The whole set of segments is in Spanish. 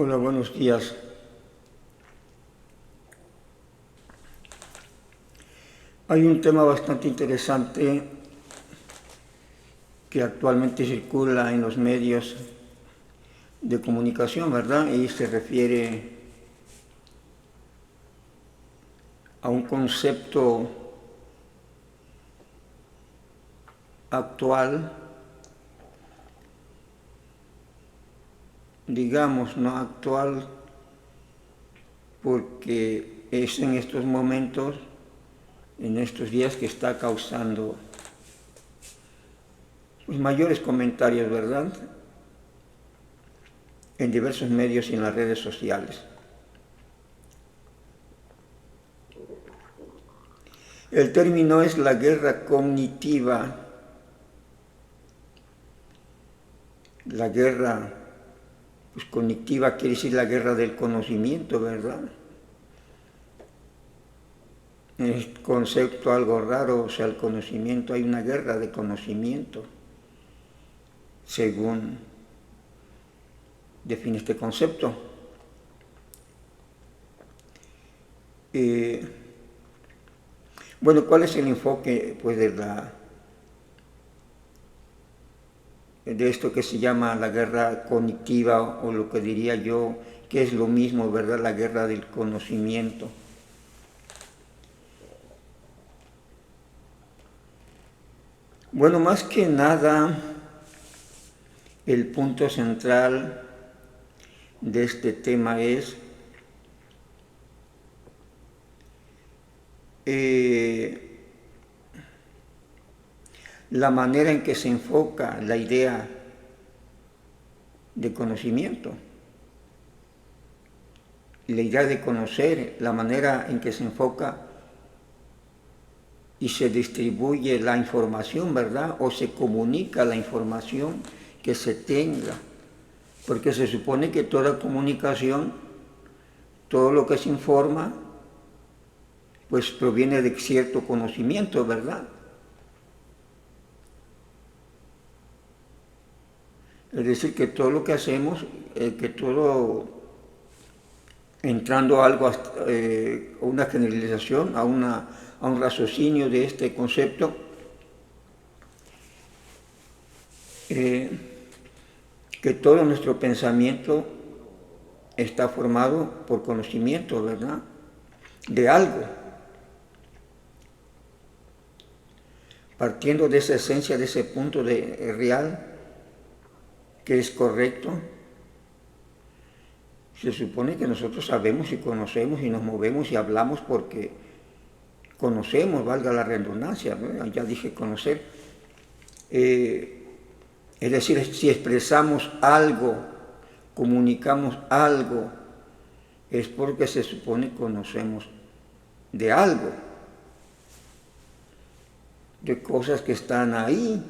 Hola, buenos días. Hay un tema bastante interesante que actualmente circula en los medios de comunicación, ¿verdad? Y se refiere a un concepto actual, digamos, no actual, porque es en estos momentos, en estos días, que está causando pues, mayores comentarios, ¿verdad?, en diversos medios y en las redes sociales. El término es la guerra cognitiva, la guerra pues, cognitiva quiere decir la guerra del conocimiento, ¿verdad? Es concepto algo raro, o sea, el conocimiento, hay una guerra de conocimiento, según define este concepto. Bueno, ¿cuál es el enfoque pues, de esto que se llama la guerra cognitiva, o lo que diría yo, que es lo mismo, ¿verdad?, la guerra del conocimiento? Bueno, más que nada, el punto central de este tema es la manera en que se enfoca la idea de conocimiento, la idea de conocer, la manera en que se enfoca y se distribuye la información, ¿verdad? O se comunica la información que se tenga, porque se supone que toda comunicación, todo lo que se informa, pues proviene de cierto conocimiento, ¿verdad? Es decir, que todo lo que hacemos, que todo, entrando a algo, a una generalización, a un raciocinio de este concepto, que todo nuestro pensamiento está formado por conocimiento, ¿verdad?, de algo. Partiendo de esa esencia, de ese punto de real, que es correcto, se supone que nosotros sabemos y conocemos y nos movemos y hablamos porque conocemos, valga la redundancia, ¿no? Ya dije conocer. Es decir, si expresamos algo, comunicamos algo, es porque se supone que conocemos de algo, de cosas que están ahí,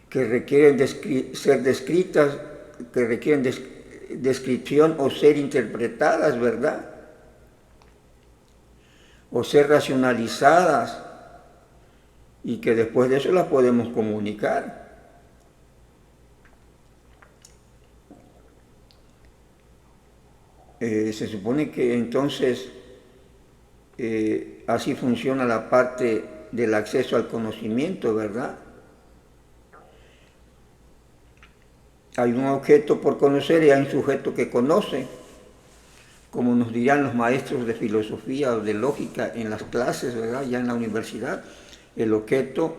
que requieren ser descritas, que requieren descripción o ser interpretadas, ¿verdad?, o ser racionalizadas, y que después de eso las podemos comunicar. Se supone que entonces así funciona la parte del acceso al conocimiento, ¿verdad? Hay un objeto por conocer y hay un sujeto que conoce, como nos dirán los maestros de filosofía o de lógica en las clases, ¿verdad?, ya en la universidad, el objeto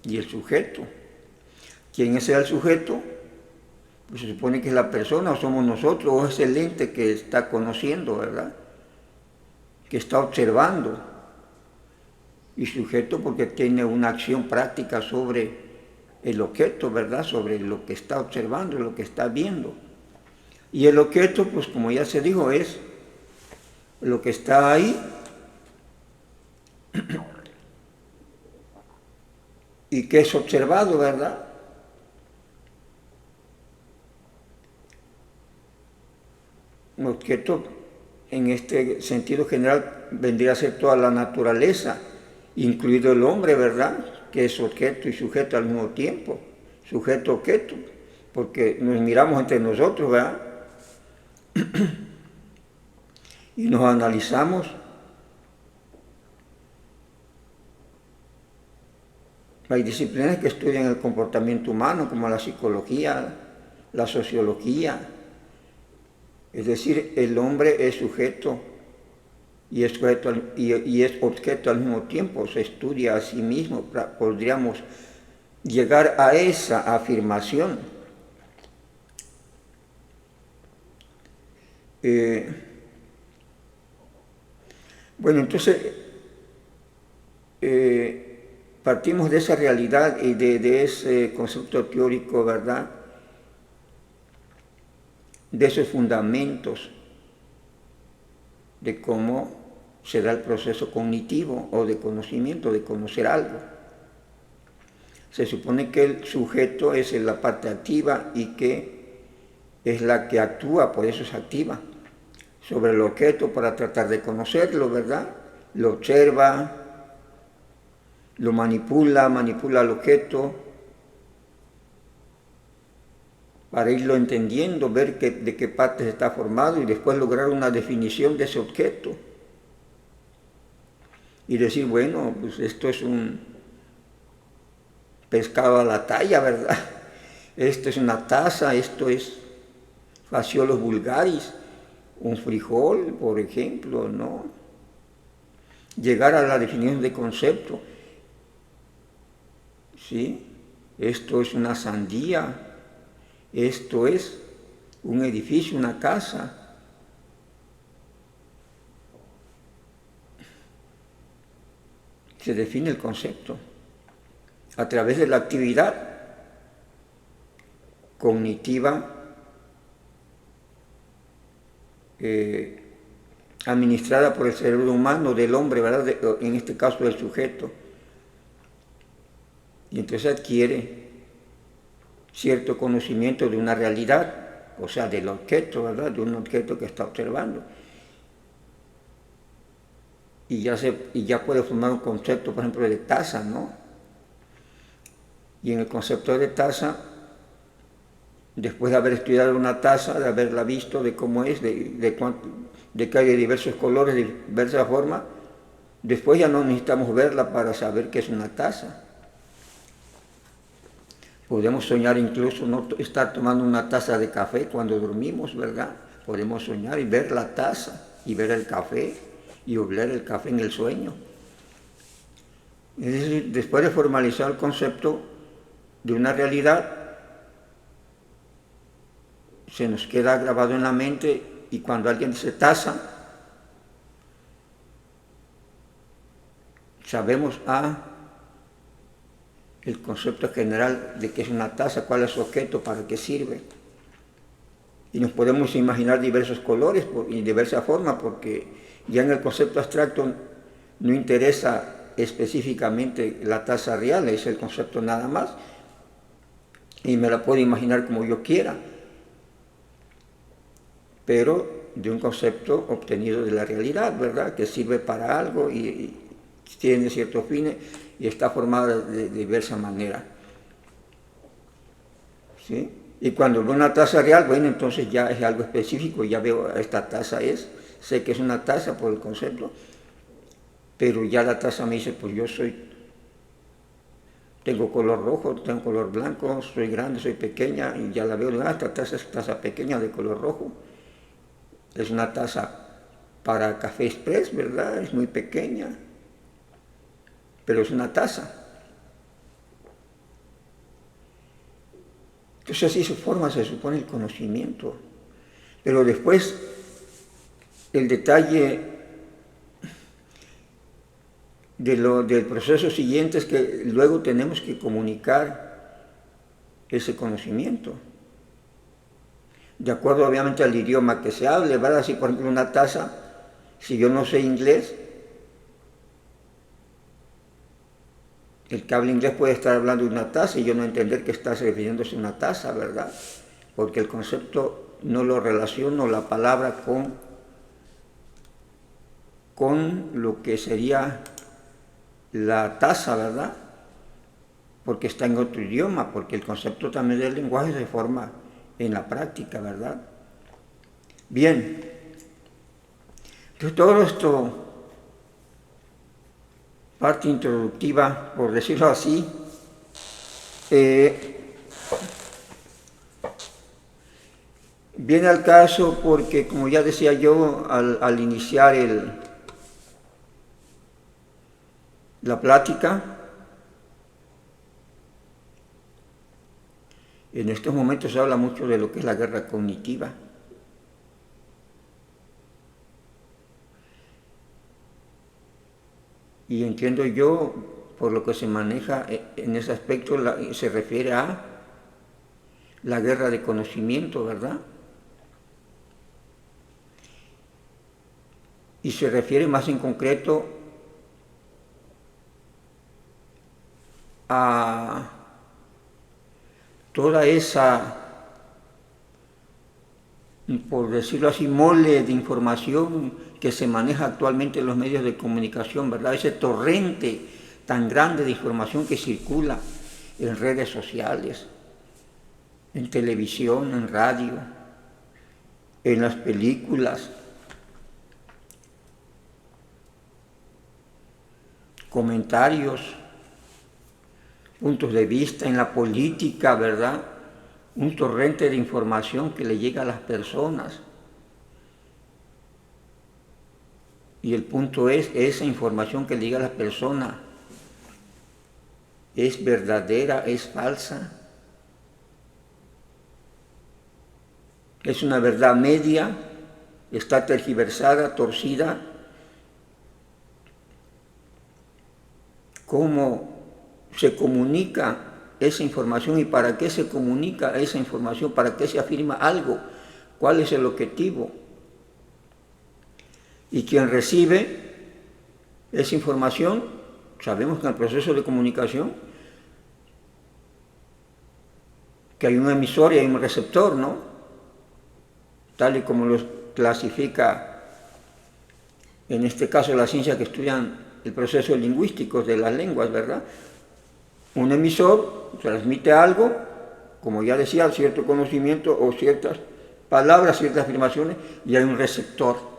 y el sujeto. ¿Quién es el sujeto? Pues se supone que es la persona, o somos nosotros, o es el ente que está conociendo, ¿verdad?, que está observando. Y sujeto porque tiene una acción práctica sobre el objeto, ¿verdad?, sobre lo que está observando, lo que está viendo. Y el objeto, pues como ya se dijo, es lo que está ahí y que es observado, ¿verdad? Un objeto, en este sentido general, vendría a ser toda la naturaleza, incluido el hombre, ¿verdad?, que es objeto y sujeto al mismo tiempo, sujeto-objeto, porque nos miramos entre nosotros, ¿verdad? Y nos analizamos. Hay disciplinas que estudian el comportamiento humano, como la psicología, la sociología. Es decir, el hombre es sujeto y es objeto al mismo tiempo, se estudia a sí mismo. Podríamos llegar a esa afirmación. Bueno, entonces partimos de esa realidad y de ese concepto teórico, ¿verdad? De esos fundamentos de cómo se da el proceso cognitivo o de conocimiento, de conocer algo. Se supone que el sujeto es la parte activa y que es la que actúa, por eso es activa, sobre el objeto para tratar de conocerlo, ¿verdad? Lo observa, lo manipula al objeto para irlo entendiendo, ver de qué partes está formado y después lograr una definición de ese objeto. Y decir, bueno, pues esto es un pescado a la talla, ¿verdad? Esto es una taza, esto es Phaseolus vulgaris, un frijol, por ejemplo, ¿no? Llegar a la definición de concepto. ¿Sí? Esto es una sandía, esto es un edificio, una casa. Se define el concepto a través de la actividad cognitiva administrada por el cerebro humano del hombre, ¿verdad? En este caso del sujeto. Y entonces adquiere cierto conocimiento de una realidad, o sea, del objeto, ¿verdad? De un objeto que está observando. Y ya puede formar un concepto, por ejemplo, de taza, ¿no? Y en el concepto de taza, después de haber estudiado una taza, de haberla visto, de cómo es, de que hay de diversos colores, de diversas formas, después ya no necesitamos verla para saber que es una taza. Podemos soñar incluso no estar tomando una taza de café cuando dormimos, ¿verdad? Podemos soñar y ver la taza y ver el café y oler el café en el sueño. Es decir, después de formalizar el concepto de una realidad, se nos queda grabado en la mente y cuando alguien dice taza, sabemos el concepto general de qué es una taza, cuál es su objeto, para qué sirve. Y nos podemos imaginar diversos colores y diversas formas, porque ya en el concepto abstracto no interesa específicamente la taza real, es el concepto nada más, y me la puedo imaginar como yo quiera, pero de un concepto obtenido de la realidad, ¿verdad? Que sirve para algo y tiene ciertos fines y está formada de diversa manera. ¿Sí? Y cuando veo una taza real, bueno, entonces ya es algo específico, ya veo, esta taza sé que es una taza por el concepto, pero ya la taza me dice, pues yo tengo color rojo, tengo color blanco, soy grande, soy pequeña, y ya la veo, esta taza es taza pequeña de color rojo. Es una taza para café express, ¿verdad? Es muy pequeña, pero es una taza. Entonces así se forma, se supone, el conocimiento. Pero después, el detalle del proceso siguiente es que luego tenemos que comunicar ese conocimiento. De acuerdo obviamente al idioma que se hable, ¿verdad? Si por ejemplo una taza, si yo no sé inglés, el que habla inglés puede estar hablando de una taza y yo no entender que está refiriéndose a una taza, ¿verdad? Porque el concepto no lo relaciono, la palabra con lo que sería la taza, ¿verdad? porque está en otro idioma, porque el concepto también del lenguaje se forma en la práctica, ¿verdad? Bien, entonces todo esto, parte introductiva, por decirlo así, viene al caso porque, como ya decía yo al iniciar la plática, en estos momentos se habla mucho de lo que es la guerra cognitiva. Y entiendo yo, por lo que se maneja en ese aspecto, se refiere a la guerra de conocimiento, ¿verdad? Y se refiere más en concreto a toda esa, por decirlo así, mole de información que se maneja actualmente en los medios de comunicación, ¿verdad? Ese torrente tan grande de información que circula en redes sociales, en televisión, en radio, en las películas, comentarios, puntos de vista en la política, ¿verdad? Un torrente de información que le llega a las personas. Y el punto es, esa información que le llega a las personas, ¿es verdadera? ¿Es falsa? ¿Es una verdad media? ¿Está tergiversada, torcida? ¿Cómo se comunica esa información y para qué se comunica esa información? ¿Para qué se afirma algo? ¿Cuál es el objetivo? Y quien recibe esa información, sabemos que en el proceso de comunicación, que hay un emisor y hay un receptor, ¿no? Tal y como los clasifica, en este caso, la ciencia que estudian el proceso lingüístico de las lenguas, ¿verdad? Un emisor transmite algo, como ya decía, cierto conocimiento o ciertas palabras, ciertas afirmaciones, y hay un receptor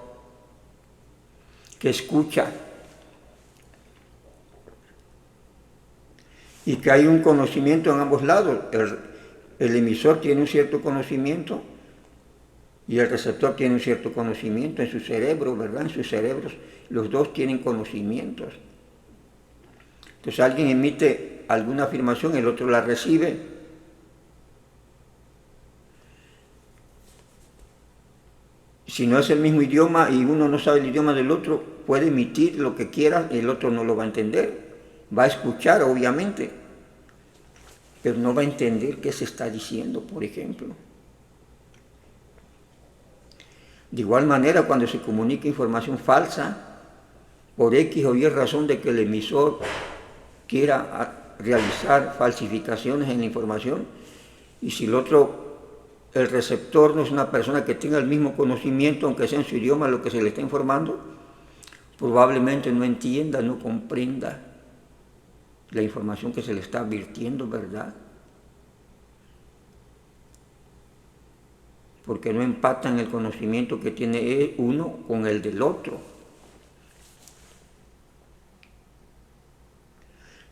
que escucha, y que hay un conocimiento en ambos lados. El emisor tiene un cierto conocimiento y el receptor tiene un cierto conocimiento en su cerebro, ¿verdad? En sus cerebros, los dos tienen conocimientos. Entonces alguien emite alguna afirmación, el otro la recibe. Si no es el mismo idioma y uno no sabe el idioma del otro, puede emitir lo que quiera, el otro no lo va a entender. Va a escuchar, obviamente, pero no va a entender qué se está diciendo, por ejemplo. De igual manera, cuando se comunica información falsa, por X o Y razón de que el emisor quiera realizar falsificaciones en la información, y si el receptor no es una persona que tenga el mismo conocimiento, aunque sea en su idioma, lo que se le está informando, probablemente no entienda, no comprenda la información que se le está advirtiendo, ¿verdad? Porque no empatan el conocimiento que tiene uno con el del otro.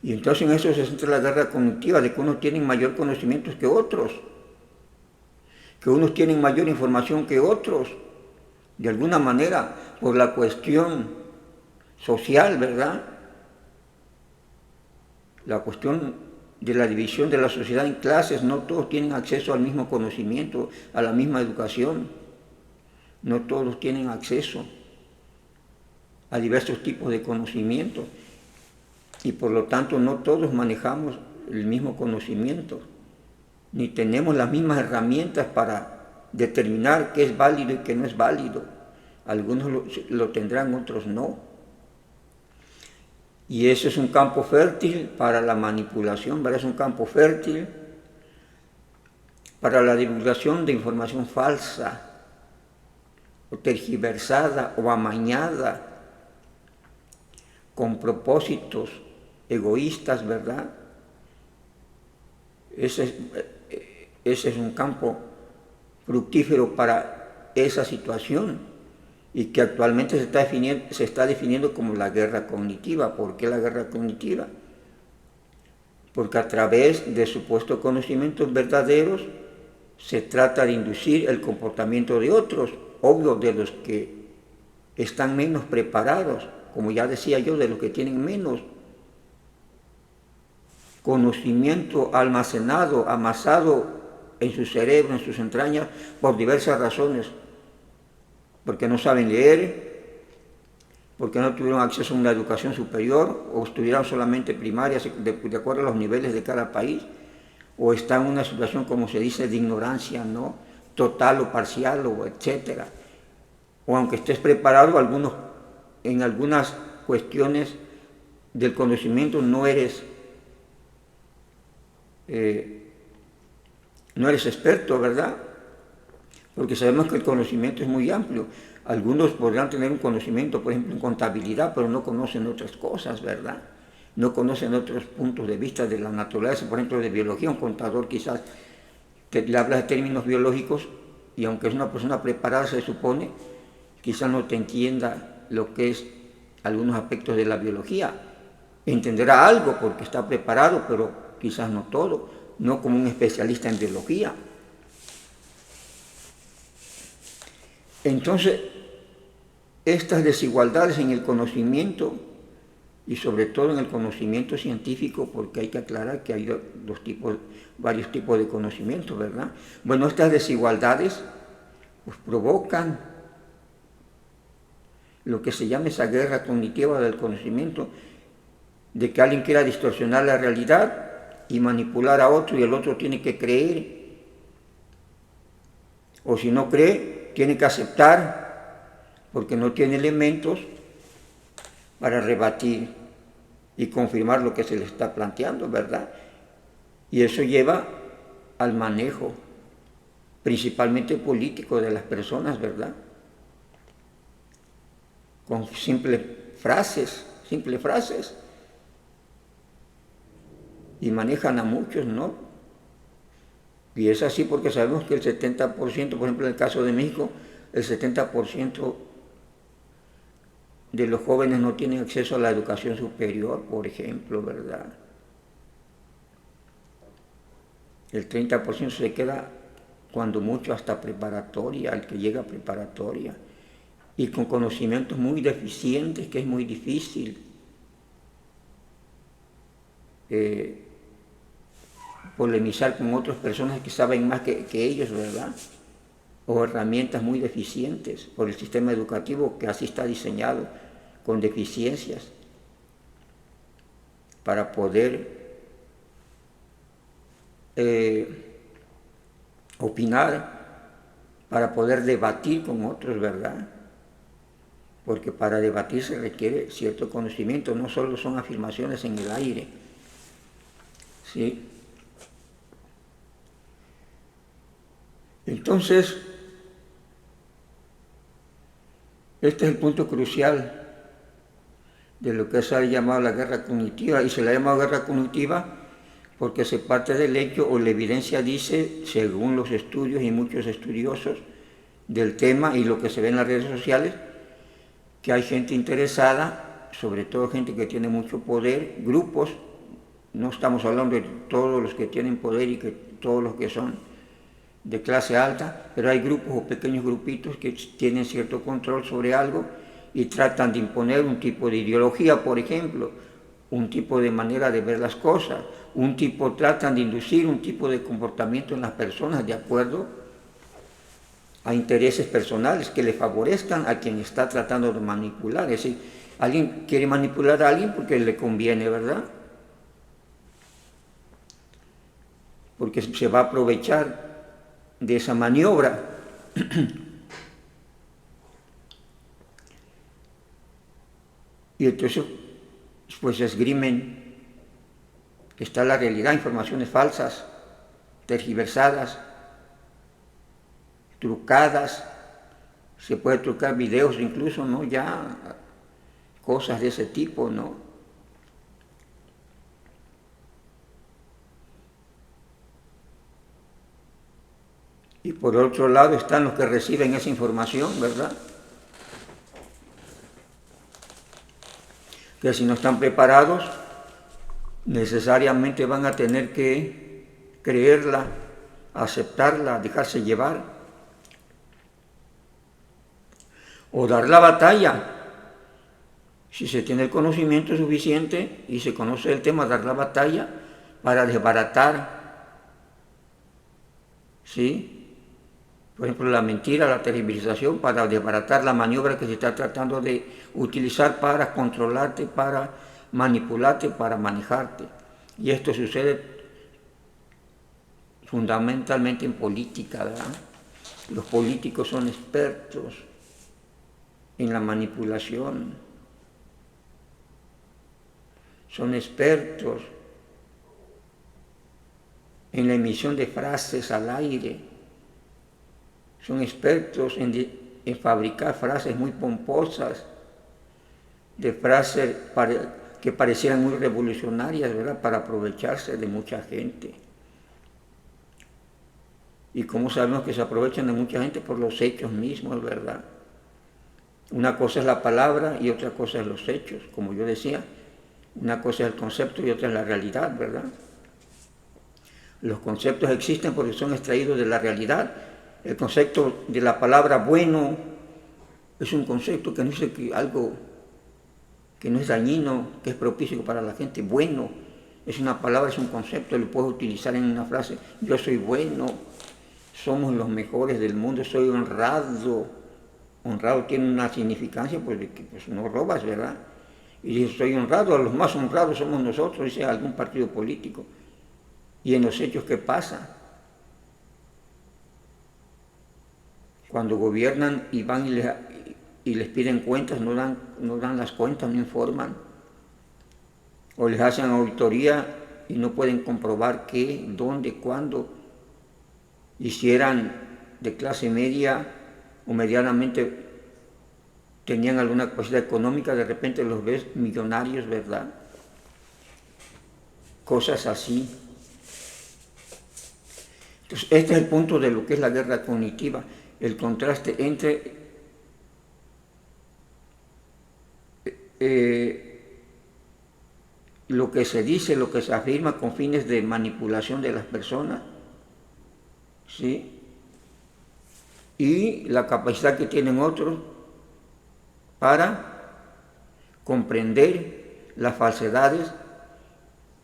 Y entonces en eso se centra la guerra cognitiva, de que unos tienen mayor conocimiento que otros, que unos tienen mayor información que otros, de alguna manera, por la cuestión social, ¿verdad? La cuestión de la división de la sociedad en clases, no todos tienen acceso al mismo conocimiento, a la misma educación, no todos tienen acceso a diversos tipos de conocimiento y por lo tanto no todos manejamos el mismo conocimiento, ni tenemos las mismas herramientas para determinar qué es válido y qué no es válido. Algunos lo tendrán, otros no. Y eso es un campo fértil para la manipulación, ¿verdad? Es un campo fértil para la divulgación de información falsa, o tergiversada, o amañada, con propósitos egoístas, ¿verdad? ese es un campo fructífero para esa situación y que actualmente se está definiendo como la guerra cognitiva. ¿Por qué la guerra cognitiva? Porque a través de supuestos conocimientos verdaderos se trata de inducir el comportamiento de otros, obvio de los que están menos preparados, como ya decía yo, de los que tienen menos conocimiento almacenado, amasado en su cerebro, en sus entrañas, por diversas razones, porque no saben leer, porque no tuvieron acceso a una educación superior, o estudiaron solamente primaria, de acuerdo a los niveles de cada país, o están en una situación, como se dice, de ignorancia, ¿no? Total o parcial, o etcétera. O aunque estés preparado, en algunas cuestiones del conocimiento no eres experto, ¿verdad? Porque sabemos que el conocimiento es muy amplio. Algunos podrán tener un conocimiento, por ejemplo, en contabilidad, pero no conocen otras cosas, ¿verdad? No conocen otros puntos de vista de la naturaleza, por ejemplo, de biología. Un contador quizás le habla de términos biológicos y aunque es una persona preparada, se supone, quizás no te entienda lo que es algunos aspectos de la biología. Entenderá algo porque está preparado, pero quizás no todo, no como un especialista en biología. Entonces, estas desigualdades en el conocimiento, y sobre todo en el conocimiento científico, porque hay que aclarar que hay varios tipos de conocimiento, ¿verdad? Bueno, estas desigualdades pues, provocan lo que se llama esa guerra cognitiva del conocimiento, de que alguien quiera distorsionar la realidad y manipular a otro y el otro tiene que creer, o si no cree, tiene que aceptar, porque no tiene elementos para rebatir y confirmar lo que se le está planteando, ¿verdad? Y eso lleva al manejo, principalmente político, de las personas, ¿verdad? Con simples frases, y manejan a muchos, ¿no? Y es así porque sabemos que el 70%, por ejemplo, en el caso de México, el 70% de los jóvenes no tienen acceso a la educación superior, por ejemplo, ¿verdad? El 30% se queda, cuando mucho, hasta preparatoria, el que llega a preparatoria, y con conocimientos muy deficientes, que es muy difícil polemizar con otras personas que saben más que ellos, ¿verdad? O herramientas muy deficientes por el sistema educativo que así está diseñado, con deficiencias, para poder opinar, para poder debatir con otros, ¿verdad? Porque para debatir se requiere cierto conocimiento, no solo son afirmaciones en el aire, ¿sí? Entonces, este es el punto crucial de lo que se ha llamado la guerra cognitiva, y se le ha llamado guerra cognitiva porque se parte del hecho, o la evidencia dice, según los estudios y muchos estudiosos del tema y lo que se ve en las redes sociales, que hay gente interesada, sobre todo gente que tiene mucho poder, grupos, no estamos hablando de todos los que tienen poder y que todos los que son de clase alta, pero hay grupos o pequeños grupitos que tienen cierto control sobre algo y tratan de imponer un tipo de ideología, por ejemplo, un tipo de manera de ver las cosas, tratan de inducir un tipo de comportamiento en las personas de acuerdo a intereses personales que le favorezcan a quien está tratando de manipular. Es decir, alguien quiere manipular a alguien porque le conviene, ¿verdad? Porque se va a aprovechar de esa maniobra. Y entonces, pues esgrimen, está la realidad, informaciones falsas, tergiversadas, trucadas, se puede trucar videos incluso, ¿no? Ya cosas de ese tipo, ¿no? Y por otro lado están los que reciben esa información, ¿verdad? Que si no están preparados, necesariamente van a tener que creerla, aceptarla, dejarse llevar, o dar la batalla. Si se tiene el conocimiento suficiente y se conoce el tema, dar la batalla para desbaratar, ¿sí? Por ejemplo, la mentira, la tergiversación, para desbaratar la maniobra que se está tratando de utilizar para controlarte, para manipularte, para manejarte. Y esto sucede fundamentalmente en política, ¿verdad? Los políticos son expertos en la manipulación, son expertos en la emisión de frases al aire, son expertos en fabricar frases muy pomposas, de frases que parecieran muy revolucionarias, ¿verdad?, para aprovecharse de mucha gente. ¿Y cómo sabemos que se aprovechan de mucha gente? Por los hechos mismos, ¿verdad? Una cosa es la palabra y otra cosa es los hechos, como yo decía. Una cosa es el concepto y otra es la realidad, ¿verdad? Los conceptos existen porque son extraídos de la realidad. El concepto de la palabra bueno es un concepto que no es algo que no es dañino, que es propicio para la gente. Bueno es una palabra, es un concepto, lo puedes utilizar en una frase. Yo soy bueno, somos los mejores del mundo, soy honrado. Honrado tiene una significancia, pues, de que pues, no robas, ¿verdad? Y dice, soy honrado, los más honrados somos nosotros, dice algún partido político. Y en los hechos, ¿qué pasa? Cuando gobiernan y van y les piden cuentas, no dan las cuentas, no informan. O les hacen auditoría y no pueden comprobar qué, dónde, cuándo. Y si eran de clase media o medianamente tenían alguna capacidad económica, de repente los ves millonarios, ¿verdad? Cosas así. Entonces, este es el punto de lo que es la guerra cognitiva, el contraste entre lo que se dice, lo que se afirma con fines de manipulación de las personas, ¿sí?, y la capacidad que tienen otros para comprender las falsedades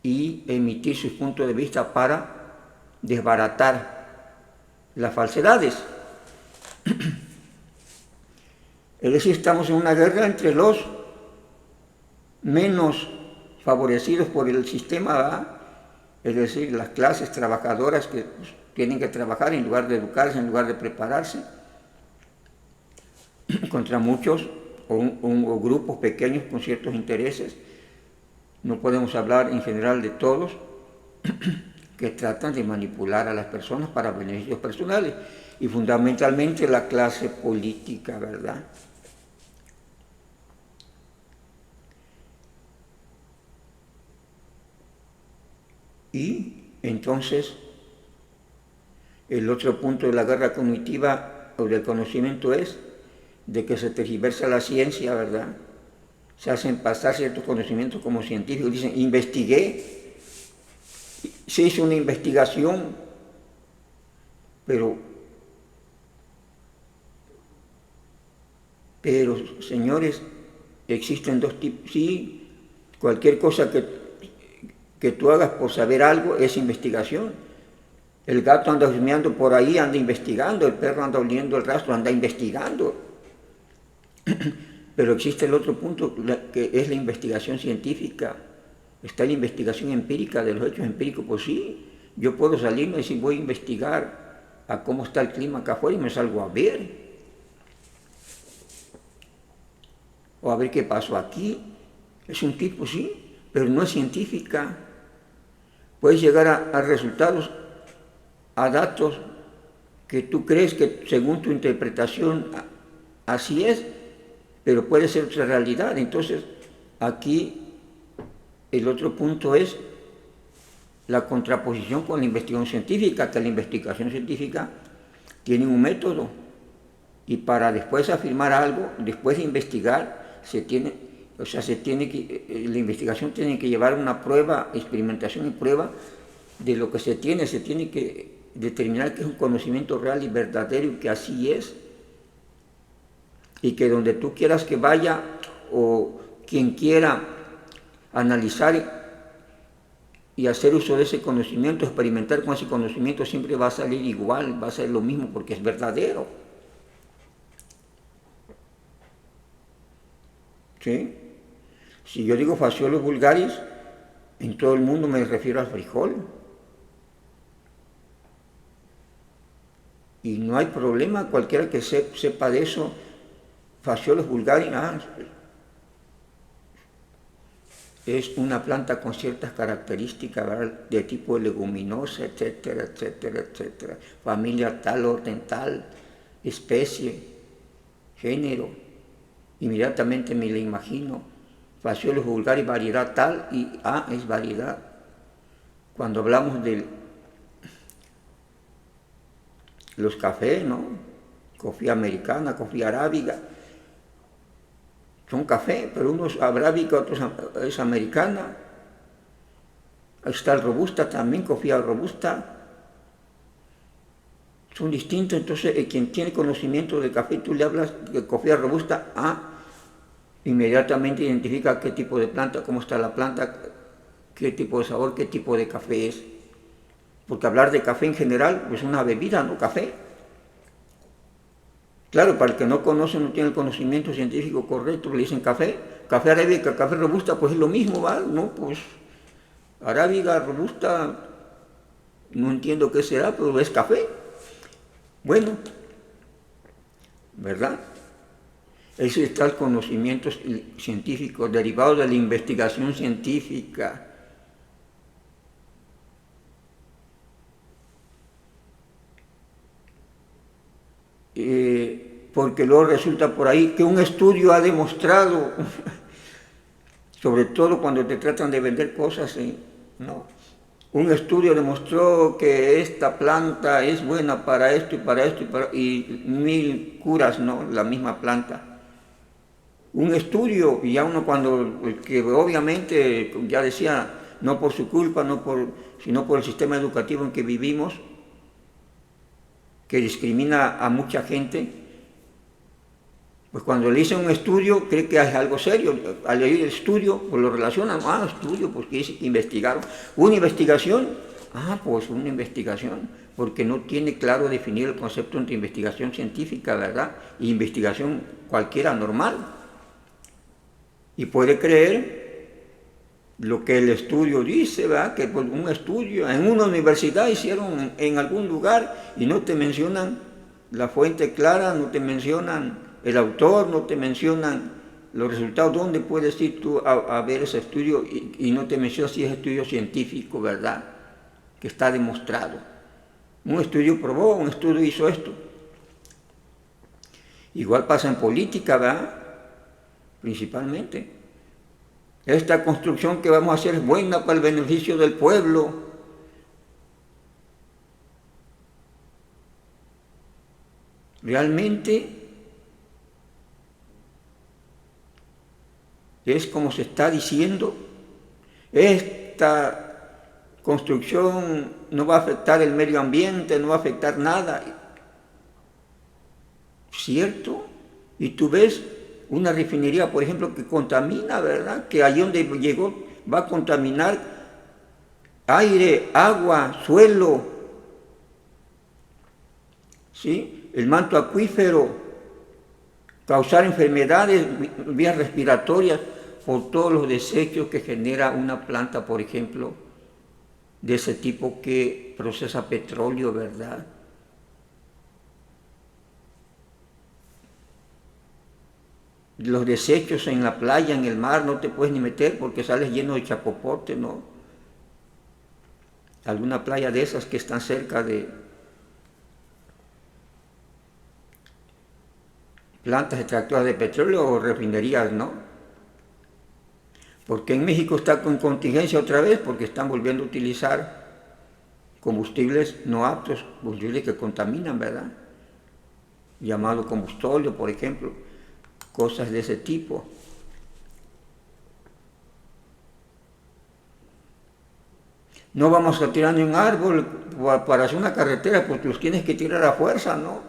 y emitir sus puntos de vista para desbaratar las falsedades. Es decir, estamos en una guerra entre los menos favorecidos por el sistema, ¿verdad?, es decir, las clases trabajadoras que tienen que trabajar en lugar de educarse, en lugar de prepararse, contra muchos o grupos pequeños con ciertos intereses. No podemos hablar en general de todos, que tratan de manipular a las personas para beneficios personales, y fundamentalmente la clase política, ¿verdad? Y entonces, el otro punto de la guerra cognitiva o del conocimiento es de que se tergiversa la ciencia, ¿verdad? Se hacen pasar ciertos conocimientos como científicos, dicen, investigué, se hizo una investigación, pero señores, existen dos tipos. Sí, cualquier cosa que tú hagas por saber algo es investigación. El gato anda husmeando por ahí, anda investigando, el perro anda oliendo el rastro, anda investigando. Pero existe el otro punto, que es la investigación científica. Está la investigación empírica de los hechos empíricos. Pues sí, yo puedo salirme y decir, voy a investigar a cómo está el clima acá afuera y me salgo a ver. O a ver qué pasó aquí. Es un tipo, sí, pero no es científica. Puedes llegar a resultados, a datos que tú crees que según tu interpretación así es, pero puede ser otra realidad. Entonces, aquí el otro punto es la contraposición con la investigación científica, que la investigación científica tienen un método. Y para después afirmar algo, después de investigar, la investigación tiene que llevar una prueba, experimentación y prueba de lo que se tiene que determinar que es un conocimiento real y verdadero y que así es. Y que donde tú quieras que vaya o quien quiera analizar y hacer uso de ese conocimiento, experimentar con ese conocimiento, siempre va a salir igual, va a ser lo mismo porque es verdadero. ¿Sí? Si yo digo Phaseolus vulgaris, en todo el mundo me refiero al frijol. Y no hay problema, cualquiera que sepa de eso, Phaseolus vulgaris, es una planta con ciertas características, ¿verdad?, de tipo leguminosa, etcétera, etcétera, etcétera. Familia tal, orden tal, especie, género. Inmediatamente me la imagino. Phaseolus vulgaris, variedad tal, y es variedad. Cuando hablamos de los cafés, ¿no? Coffea americana, Coffea arábiga, son café, pero uno es arábica, otro es americana. Ahí está el robusta también, Coffea robusta. Son distintos, entonces quien tiene conocimiento de café, tú le hablas de Coffea robusta, inmediatamente identifica qué tipo de planta, cómo está la planta, qué tipo de sabor, qué tipo de café es. Porque hablar de café en general es una bebida, no café. Claro, para el que no conoce, no tiene el conocimiento científico correcto, le dicen café arábica, café robusta, pues es lo mismo, ¿vale? No, pues arábiga, robusta, no entiendo qué será, pero es café. Bueno, ¿verdad? Ese está el conocimiento científico derivado de la investigación científica. Porque luego resulta por ahí que un estudio ha demostrado, sobre todo cuando te tratan de vender cosas, ¿no? Un estudio demostró que esta planta es buena para esto y para esto y 1000 curas, ¿no? La misma planta. Un estudio, y ya uno que obviamente, ya decía, no por su culpa, sino por el sistema educativo en que vivimos, que discrimina a mucha gente, pues cuando le dicen un estudio, cree que es algo serio. Al leer el estudio, pues lo relacionan, estudio, pues que dice que investigaron. ¿Una investigación? Pues una investigación, porque no tiene claro definir el concepto entre investigación científica, ¿verdad?, y investigación cualquiera normal. Y puede creer lo que el estudio dice, ¿verdad?, que por un estudio en una universidad hicieron en algún lugar y no te mencionan la fuente clara, no te mencionan el autor, no te mencionan los resultados. ¿Dónde puedes ir tú a ver ese estudio y no te mencionan si es estudio científico, ¿verdad?, que está demostrado? Un estudio probó, un estudio hizo esto. Igual pasa en política, ¿verdad?, principalmente. Esta construcción que vamos a hacer es buena para el beneficio del pueblo. Realmente es como se está diciendo, esta construcción no va a afectar el medio ambiente, no va a afectar nada. ¿Cierto? Y tú ves una refinería, por ejemplo, que contamina, ¿verdad?, que allí donde llegó va a contaminar aire, agua, suelo, ¿sí?, el manto acuífero, causar enfermedades, vías respiratorias, por todos los desechos que genera una planta, por ejemplo, de ese tipo que procesa petróleo, ¿verdad? Los desechos en la playa, en el mar, no te puedes ni meter porque sales lleno de chapopote, ¿no? Alguna playa de esas que están cerca de plantas extractoras de petróleo o refinerías, ¿no? Porque en México está con contingencia otra vez porque están volviendo a utilizar combustibles no aptos, combustibles que contaminan, ¿verdad? llamado combustóleo, por ejemplo, cosas de ese tipo. No vamos a tirar ni un árbol para hacer una carretera, porque los tienes que tirar a fuerza, ¿no?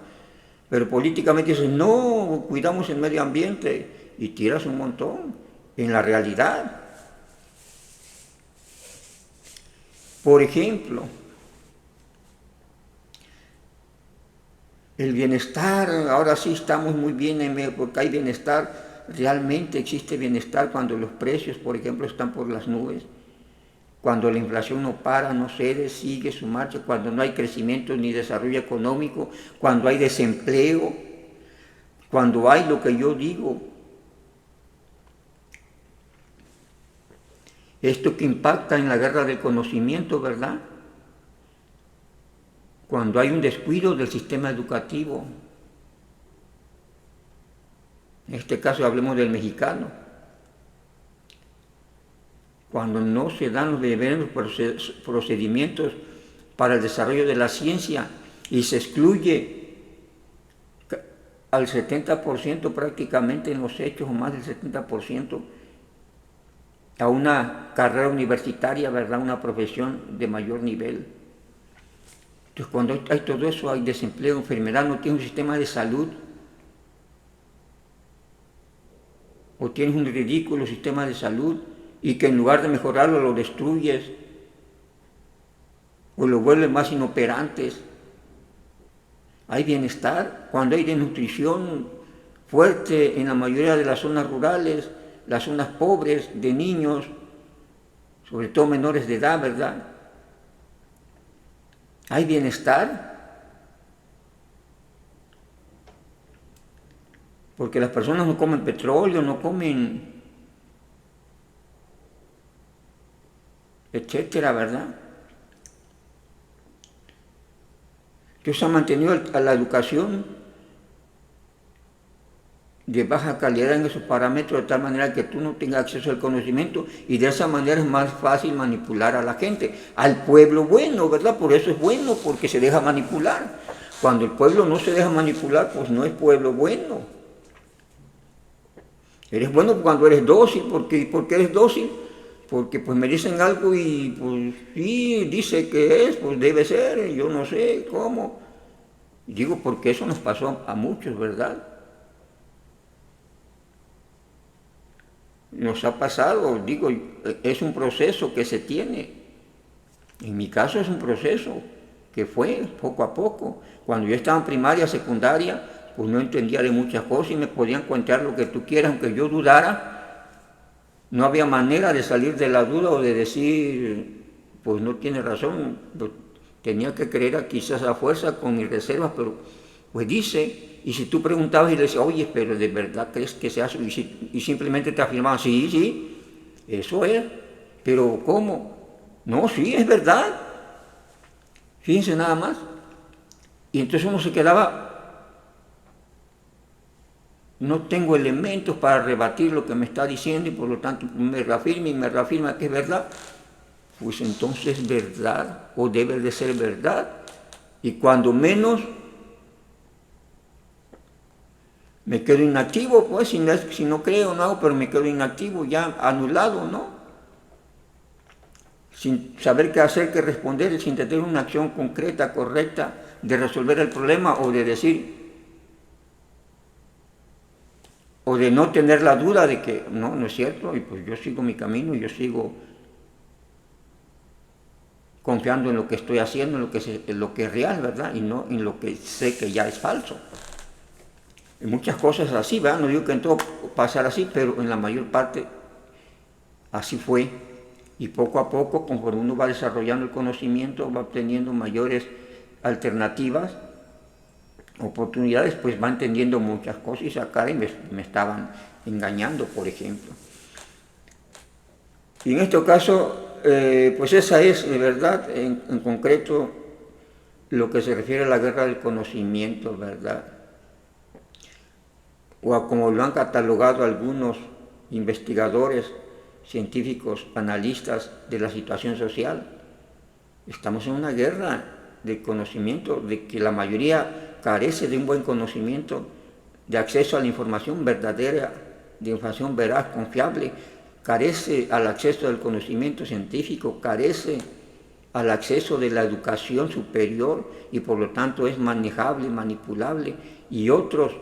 Pero políticamente dicen, no, cuidamos el medio ambiente, y tiras un montón. En la realidad, por ejemplo, el bienestar, ahora sí estamos muy bien, porque hay bienestar, realmente existe bienestar cuando los precios, por ejemplo, están por las nubes, cuando la inflación no para, no cede, sigue su marcha, cuando no hay crecimiento ni desarrollo económico, cuando hay desempleo, cuando hay lo que yo digo, esto que impacta en la guerra del conocimiento, ¿verdad? Cuando hay un descuido del sistema educativo, en este caso hablemos del mexicano, cuando no se dan los deberes procedimientos para el desarrollo de la ciencia y se excluye al 70% prácticamente en los hechos, o más del 70%, a una carrera universitaria, ¿verdad? Una profesión de mayor nivel. Entonces, cuando hay todo eso, hay desempleo, enfermedad, no tienes un sistema de salud, o tienes un ridículo sistema de salud, y que en lugar de mejorarlo lo destruyes, o lo vuelves más inoperantes. Hay bienestar cuando hay desnutrición fuerte en la mayoría de las zonas rurales, las zonas pobres de niños, sobre todo menores de edad, ¿verdad? Hay bienestar, porque las personas no comen petróleo, no comen, etcétera, ¿verdad? Dios ha mantenido a la educación de baja calidad en esos parámetros de tal manera que tú no tengas acceso al conocimiento, y de esa manera es más fácil manipular a la gente, al pueblo bueno, ¿verdad? Por eso es bueno, porque se deja manipular. Cuando el pueblo no se deja manipular, pues no es pueblo bueno. Eres bueno cuando eres dócil. ¿Por qué eres dócil? Porque pues me dicen algo y pues sí, dice que es, pues debe ser, yo no sé cómo. Digo porque eso nos pasó a muchos, ¿verdad? Nos ha pasado, digo, es un proceso que se tiene. En mi caso es un proceso que fue poco a poco. Cuando yo estaba en primaria, secundaria, pues no entendía de muchas cosas y me podían contar lo que tú quieras, aunque yo dudara. No había manera de salir de la duda o de decir, pues no tiene razón, tenía que creer quizás a fuerza con mis reservas, pero pues dice, y si tú preguntabas y le decías, oye, pero ¿de verdad crees que se hace? Y simplemente te afirmaban, sí, sí, eso es, pero ¿cómo? No, sí, es verdad, fíjense nada más. Y entonces uno se quedaba, no tengo elementos para rebatir lo que me está diciendo y por lo tanto me reafirma que es verdad, pues entonces es verdad o debe de ser verdad. Y cuando menos me quedo inactivo, pues si no creo, no hago, pero me quedo inactivo, ya anulado, ¿no? Sin saber qué hacer, qué responder, sin tener una acción concreta, correcta de resolver el problema o de decir, o de no tener la duda de que no es cierto, y pues yo sigo mi camino, yo sigo confiando en lo que estoy haciendo, en lo que es real, ¿verdad? Y no en lo que sé que ya es falso. En muchas cosas así, ¿verdad? No digo que en todo pasara así, pero en la mayor parte así fue. Y poco a poco, conforme uno va desarrollando el conocimiento, va obteniendo mayores alternativas, oportunidades, pues va entendiendo muchas cosas. Y acá me estaban engañando, por ejemplo. Y en este caso, pues esa es, de verdad, en concreto, lo que se refiere a la guerra del conocimiento, ¿verdad? O a como lo han catalogado algunos investigadores, científicos, analistas de la situación social. Estamos en una guerra de conocimiento, de que la mayoría carece de un buen conocimiento, de acceso a la información verdadera, de información veraz, confiable, carece al acceso del conocimiento científico, carece al acceso de la educación superior y por lo tanto es manejable, manipulable, y otros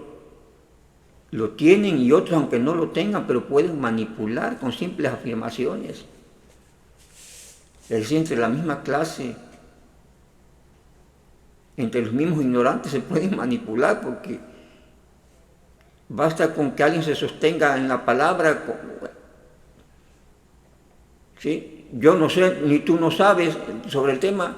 lo tienen y otros aunque no lo tengan, pero pueden manipular con simples afirmaciones. Es decir, entre la misma clase, entre los mismos ignorantes se pueden manipular porque basta con que alguien se sostenga en la palabra. ¿Sí? Yo no sé, ni tú no sabes sobre el tema.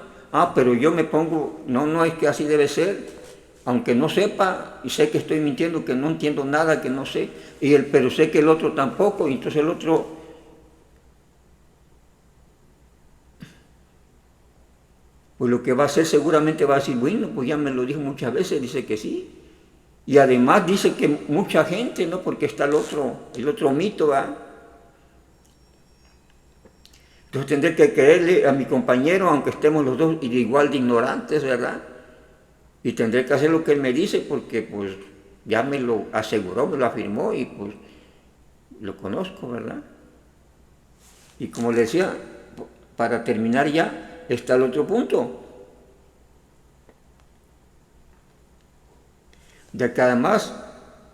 Pero yo me pongo, no es que así debe ser, aunque no sepa y sé que estoy mintiendo, que no entiendo nada, que no sé, pero sé que el otro tampoco, y entonces el otro pues lo que va a hacer seguramente va a decir, bueno, pues ya me lo dijo muchas veces, dice que sí. Y además dice que mucha gente, ¿no? Porque está el otro mito, ¿verdad? Entonces tendré que creerle a mi compañero, aunque estemos los dos igual de ignorantes, ¿verdad? Y tendré que hacer lo que él me dice porque pues ya me lo aseguró, me lo afirmó y pues lo conozco, ¿verdad? Y como le decía, para terminar ya, está el otro punto. De que además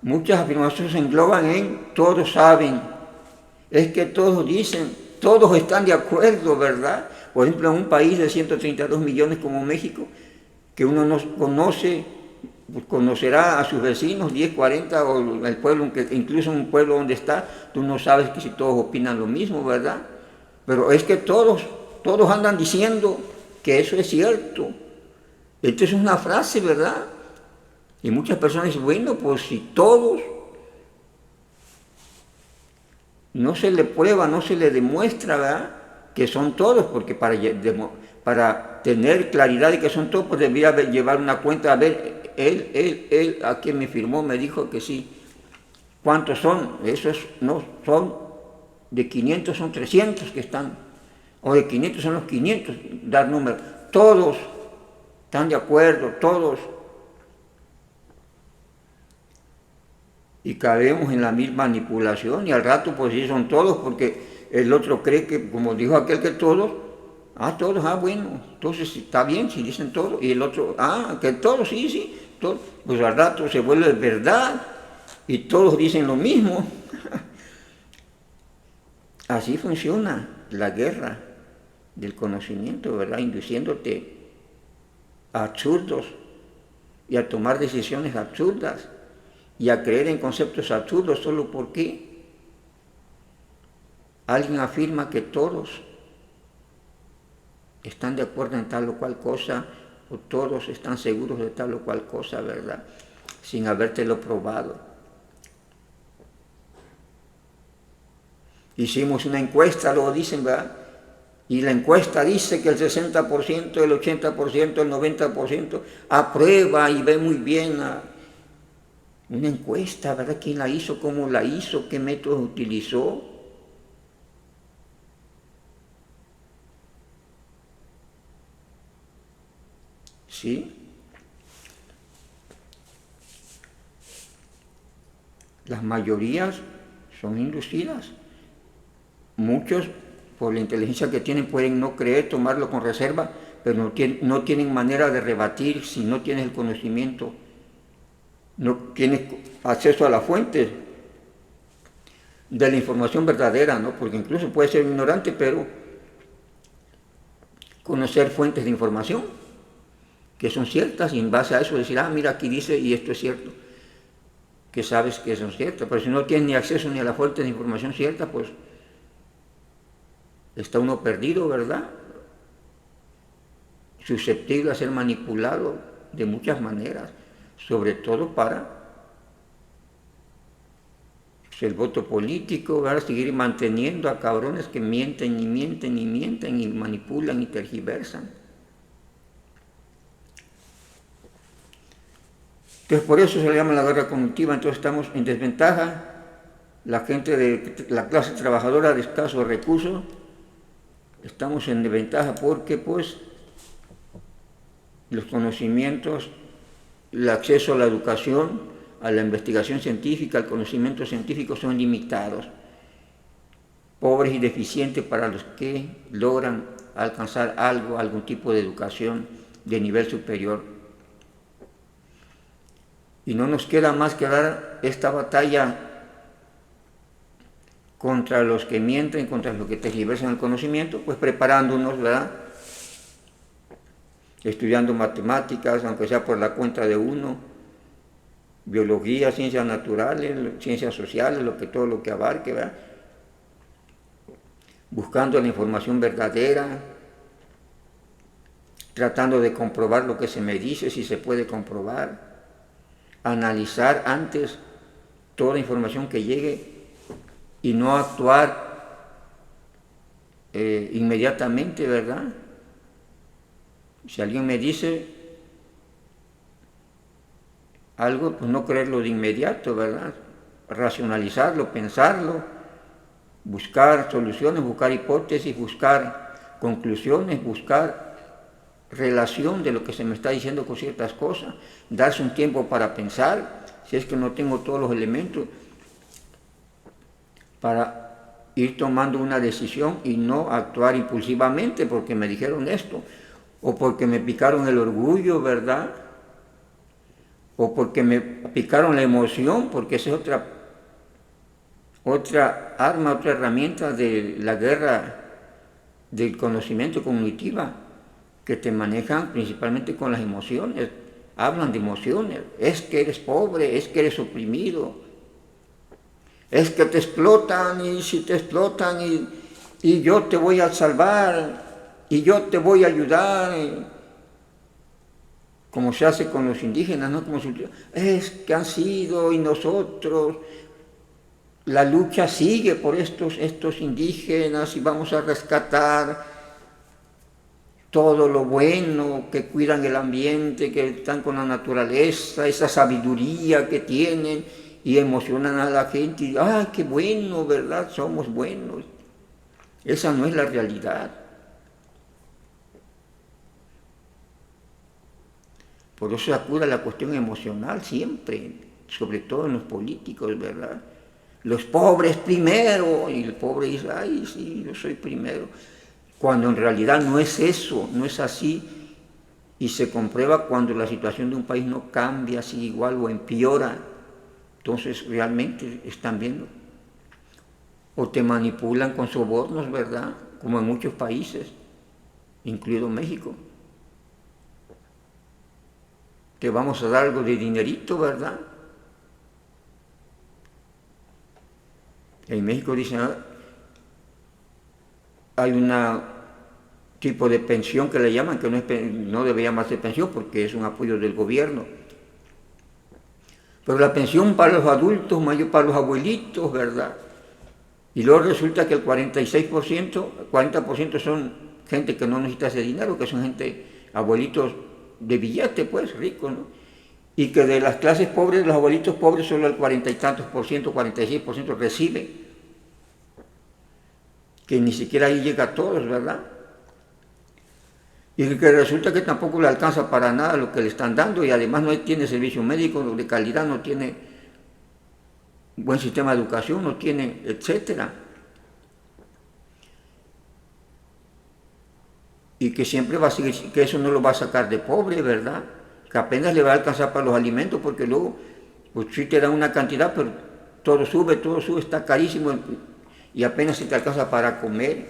muchas afirmaciones se engloban en todos saben, es que todos dicen, todos están de acuerdo, ¿verdad? Por ejemplo, en un país de 132 millones como México, que uno no conoce, pues conocerá a sus vecinos, 10, 40, o el pueblo, incluso en un pueblo donde está, tú no sabes que si todos opinan lo mismo, ¿verdad? Pero es que todos andan diciendo que eso es cierto. Esto es una frase, ¿verdad? Y muchas personas dicen, bueno, pues si todos, no se le prueba, no se le demuestra, ¿verdad?, que son todos, porque para tener claridad de que son todos, pues debería llevar una cuenta, a ver, él, a quien me firmó, me dijo que sí. ¿Cuántos son? Esos no son, de 500 son 300 que están, o de 500 son los 500, dar número. Todos están de acuerdo, todos. Y caemos en la misma manipulación y al rato pues sí son todos porque el otro cree que, como dijo aquel que todos, bueno, entonces está bien si dicen todos, y el otro, que todos, sí, todos, pues al rato se vuelve verdad y todos dicen lo mismo. Así funciona la guerra del conocimiento, ¿verdad? Induciéndote a absurdos y a tomar decisiones absurdas y a creer en conceptos absurdos solo porque alguien afirma que todos están de acuerdo en tal o cual cosa, o todos están seguros de tal o cual cosa, ¿verdad?, sin habértelo probado. Hicimos una encuesta, luego dicen, ¿verdad?, y la encuesta dice que el 60%, el 80%, el 90% aprueba y ve muy bien una encuesta, ¿verdad? ¿Quién la hizo? ¿Cómo la hizo? ¿Qué métodos utilizó? ¿Sí? Las mayorías son inducidas. Muchos, por la inteligencia que tienen, pueden no creer, tomarlo con reserva, pero no tienen manera de rebatir si no tienes el conocimiento, no tienes acceso a la fuente de la información verdadera, ¿no? Porque incluso puede ser ignorante, pero conocer fuentes de información que son ciertas y en base a eso decir, mira, aquí dice y esto es cierto, que sabes que son ciertas. Pero si no tienes ni acceso ni a la fuente de información cierta, pues está uno perdido, ¿verdad? Susceptible a ser manipulado de muchas maneras, sobre todo para el voto político, ¿verdad?, seguir manteniendo a cabrones que mienten y mienten y mienten y manipulan y tergiversan. Entonces por eso se le llama la guerra cognitiva. Entonces estamos en desventaja, la gente de la clase trabajadora de escasos recursos, estamos en desventaja porque pues los conocimientos el acceso a la educación, a la investigación científica, al conocimiento científico son limitados, pobres y deficientes para los que logran alcanzar algo, algún tipo de educación de nivel superior. Y no nos queda más que dar esta batalla contra los que mienten, contra los que tergiversan el conocimiento, pues preparándonos, ¿verdad? Estudiando matemáticas, aunque sea por la cuenta de uno, biología, ciencias naturales, ciencias sociales, todo lo que abarque, ¿verdad? Buscando la información verdadera, tratando de comprobar lo que se me dice, si se puede comprobar, analizar antes toda información que llegue y no actuar inmediatamente, ¿verdad? Si alguien me dice algo, pues no creerlo de inmediato, ¿verdad? Racionalizarlo, pensarlo, buscar soluciones, buscar hipótesis, buscar conclusiones, buscar relación de lo que se me está diciendo con ciertas cosas, darse un tiempo para pensar, si es que no tengo todos los elementos, para ir tomando una decisión y no actuar impulsivamente porque me dijeron esto, o porque me picaron el orgullo, ¿verdad? O porque me picaron la emoción, porque esa es otra arma, otra herramienta de la guerra del conocimiento cognitiva, que te manejan principalmente con las emociones, hablan de emociones, es que eres pobre, es que eres oprimido, es que te explotan y si te explotan y yo te voy a salvar y yo te voy a ayudar, como se hace con los indígenas, ¿no? Como es que han sido y nosotros, la lucha sigue por estos indígenas y vamos a rescatar todo lo bueno, que cuidan el ambiente, que están con la naturaleza, esa sabiduría que tienen y emocionan a la gente. Y, ¡ay, qué bueno, verdad! Somos buenos. Esa no es la realidad. Por eso acude a la cuestión emocional siempre, sobre todo en los políticos, ¿verdad? Los pobres primero, y el pobre dice, ¡ay, sí, yo soy primero! Cuando en realidad no es eso, no es así, y se comprueba cuando la situación de un país no cambia, sigue igual o empeora, entonces realmente están viendo, o te manipulan con sobornos, ¿verdad? Como en muchos países, incluido México. Te vamos a dar algo de dinerito, ¿verdad? En México dicen, hay un tipo de pensión que le llaman, que no debe llamarse pensión porque es un apoyo del gobierno. Pero la pensión para los adultos, mayor para los abuelitos, ¿verdad? Y luego resulta que el 40% son gente que no necesita ese dinero, que son gente, abuelitos de billete, pues, ricos, ¿no? Y que de las clases pobres, de los abuelitos pobres, solo el 40 y tantos por ciento, 46% recibe, que ni siquiera ahí llega a todos, ¿verdad? Y que resulta que tampoco le alcanza para nada lo que le están dando y además no tiene servicio médico de calidad, no tiene buen sistema de educación, no tiene, etcétera. Y que siempre va a seguir, que eso no lo va a sacar de pobre, ¿verdad? Que apenas le va a alcanzar para los alimentos porque luego, pues sí te dan una cantidad, pero todo sube, está carísimo y apenas se te alcanza para comer.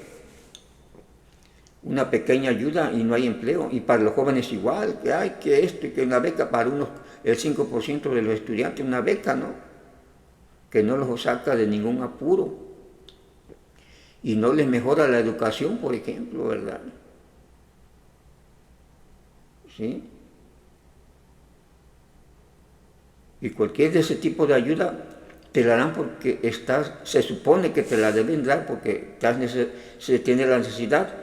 Una pequeña ayuda y no hay empleo. Y para los jóvenes igual, que hay que esto y que una beca para el 5% de los estudiantes, una beca, ¿no? Que no los saca de ningún apuro. Y no les mejora la educación, por ejemplo, ¿verdad? ¿Sí? Y cualquier de ese tipo de ayuda te la dan porque se supone que te la deben dar porque se tiene la necesidad.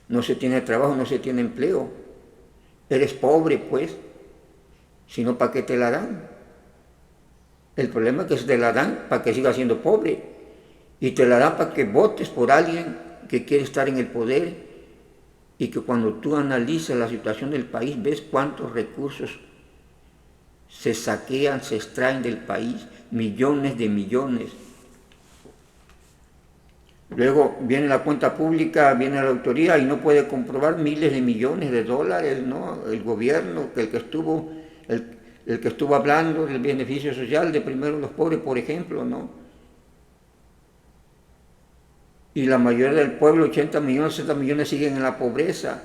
No se tiene trabajo, no se tiene empleo. Eres pobre, pues. Si no, ¿para qué te la dan? El problema es que te la dan para que sigas siendo pobre. Y te la dan para que votes por alguien que quiere estar en el poder y que cuando tú analizas la situación del país, ves cuántos recursos se saquean, se extraen del país, millones de millones. Luego viene la cuenta pública, viene la autoría y no puede comprobar miles de millones de dólares, ¿no? El gobierno, el que estuvo hablando del beneficio social de primero los pobres, por ejemplo, ¿no? Y la mayoría del pueblo, 80 millones, 60 millones, siguen en la pobreza.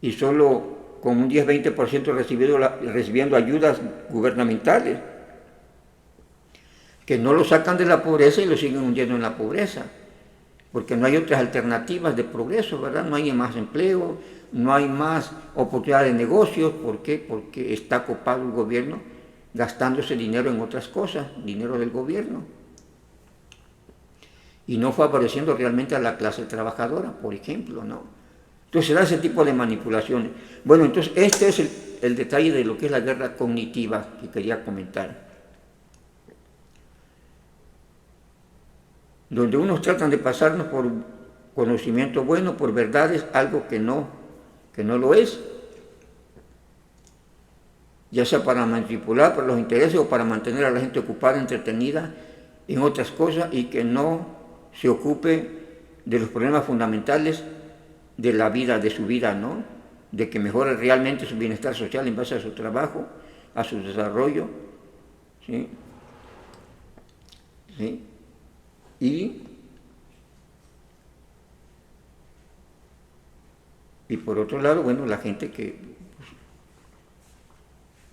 Y solo con un 10-20% recibiendo ayudas gubernamentales, que no lo sacan de la pobreza y lo siguen hundiendo en la pobreza, porque no hay otras alternativas de progreso, ¿verdad? No hay más empleo, no hay más oportunidades de negocios. ¿Por qué? Porque está copado el gobierno gastándose dinero en otras cosas, dinero del gobierno, y no favoreciendo realmente a la clase trabajadora, por ejemplo, ¿no? Entonces se da ese tipo de manipulaciones. Bueno, entonces este es el detalle de lo que es la guerra cognitiva que quería comentar. Donde unos tratan de pasarnos por conocimiento bueno, por verdades, algo que no lo es, ya sea para manipular por los intereses o para mantener a la gente ocupada, entretenida en otras cosas y que no se ocupe de los problemas fundamentales de la vida, de su vida, ¿no? De que mejore realmente su bienestar social en base a su trabajo, a su desarrollo, ¿sí? ¿Sí? Y por otro lado, bueno, la gente que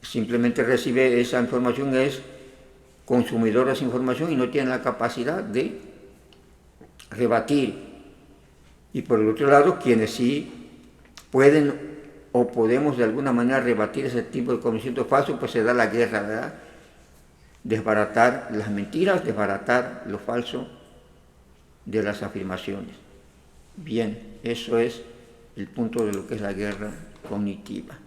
simplemente recibe esa información es consumidor de esa información y no tiene la capacidad de rebatir. Y por el otro lado, quienes sí pueden o podemos de alguna manera rebatir ese tipo de conocimiento falso, pues se da la guerra, ¿verdad? Desbaratar las mentiras, desbaratar lo falso de las afirmaciones. Bien, eso es el punto de lo que es la guerra cognitiva.